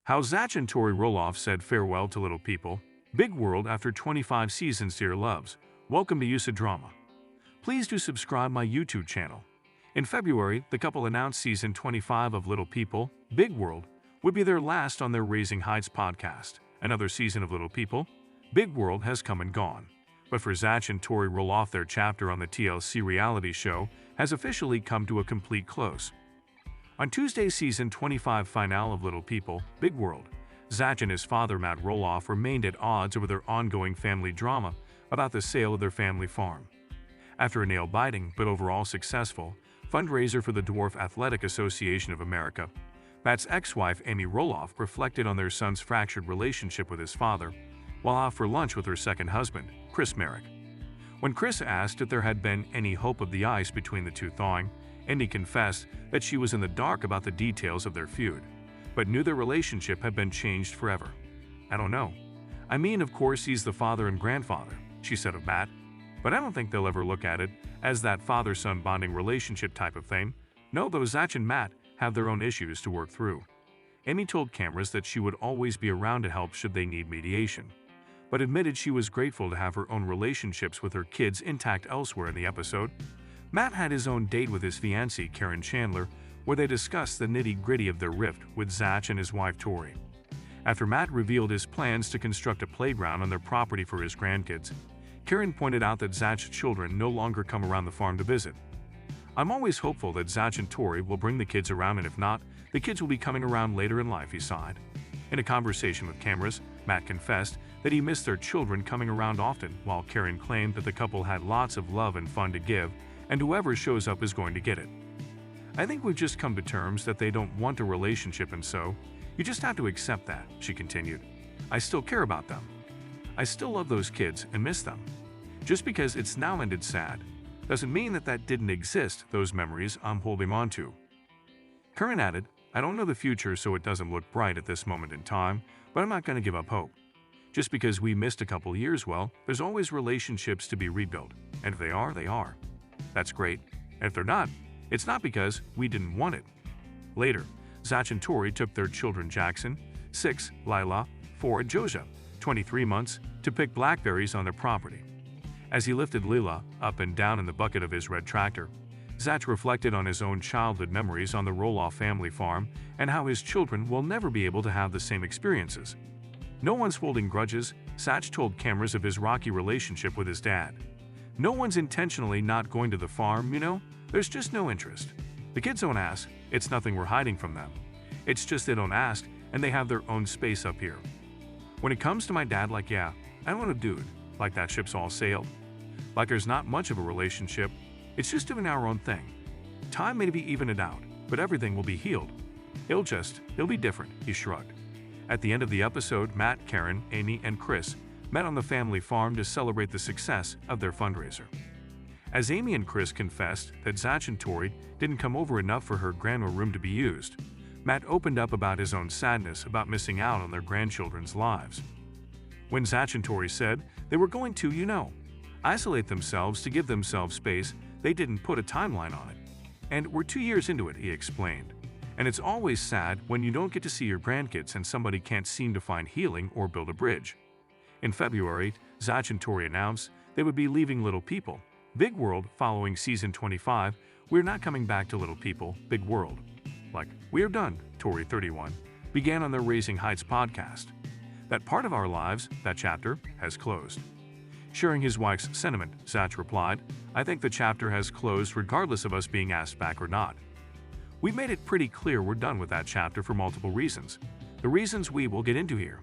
How Zach and Tori Roloff said farewell to little people. Big world after 25 seasons, dear loves. Welcome to USA Drama. Please do subscribe my YouTube channel. In February, the couple announced season 25 of Little People, Big World, would be their last on their Raising Heights podcast. Another season of Little People, Big World has come and gone. But for Zach and Tori Roloff, their chapter on the TLC reality show has officially come to a complete close. On Tuesday's season 25 finale of Little People, Big World, Zach and his father Matt Roloff remained at odds over their ongoing family drama about the sale of their family farm. After a nail-biting but overall successful fundraiser for the Dwarf Athletic Association of America, Matt's ex-wife Amy Roloff reflected on their son's fractured relationship with his father while out for lunch with her second husband, Chris Merrick. When Chris asked if there had been any hope of the ice between the two thawing, Amy confessed that she was in the dark about the details of their feud, but knew their relationship had been changed forever. "I don't know. I mean, of course he's the father and grandfather," she said of Matt, "but I don't think they'll ever look at it as that father-son bonding relationship type of thing. No, though Zach and Matt have their own issues to work through." Amy told cameras that she would always be around to help should they need mediation, but admitted she was grateful to have her own relationships with her kids intact elsewhere in the episode. Matt had his own date with his fiancée, Caryn Chandler, where they discussed the nitty-gritty of their rift with Zach and his wife Tori. After Matt revealed his plans to construct a playground on their property for his grandkids, Caryn pointed out that Zach's children no longer come around the farm to visit. "I'm always hopeful that Zach and Tori will bring the kids around, and if not, the kids will be coming around later in life," he sighed. In a conversation with cameras, Matt confessed that he missed their children coming around often, while Caryn claimed that the couple had lots of love and fun to give, and whoever shows up is going to get it. "I think we've just come to terms that they don't want a relationship, and so you just have to accept that," she continued. "I still care about them. I still love those kids and miss them. Just because it's now ended sad doesn't mean that that didn't exist. Those memories I'm holding on to." Caryn added, "I don't know the future, so it doesn't look bright at this moment in time, but I'm not going to give up hope. Just because we missed a couple years, well, there's always relationships to be rebuilt, and if they are, they are. That's great. And if they're not, it's not because we didn't want it." Later, Zach and Tori took their children Jackson, 6, Lila, 4, and Josia, 23 months, to pick blackberries on their property. As he lifted Lila up and down in the bucket of his red tractor, Zach reflected on his own childhood memories on the Roloff family farm and how his children will never be able to have the same experiences. "No one's holding grudges," Zach told cameras of his rocky relationship with his dad. "No one's intentionally not going to the farm, you know? There's just no interest. The kids don't ask. It's nothing we're hiding from them. It's just they don't ask, and they have their own space up here. When it comes to my dad, like, yeah, I don't want a dude. Like that ship's all sailed. Like there's not much of a relationship. It's just doing our own thing. Time may be even it out, but everything will be healed. It'll be different," he shrugged. At the end of the episode, Matt, Caryn, Amy, and Chris met on the family farm to celebrate the success of their fundraiser. As Amy and Chris confessed that Zach and Tori didn't come over enough for her grandma room to be used, Matt opened up about his own sadness about missing out on their grandchildren's lives. When Zach and Tori said they were going to, isolate themselves to give themselves space, they didn't put a timeline on it. "And we're 2 years into it," he explained. "And it's always sad when you don't get to see your grandkids and somebody can't seem to find healing or build a bridge." In February, Zach and Tori announced they would be leaving Little People, Big World following season 25. "We're not coming back to Little People, Big World. Like, we're done," Tori, 31, began on their Raising Heights podcast. "That part of our lives, that chapter, has closed." Sharing his wife's sentiment, Zach replied, "I think the chapter has closed regardless of us being asked back or not. We've made it pretty clear we're done with that chapter for multiple reasons. The reasons we will get into here."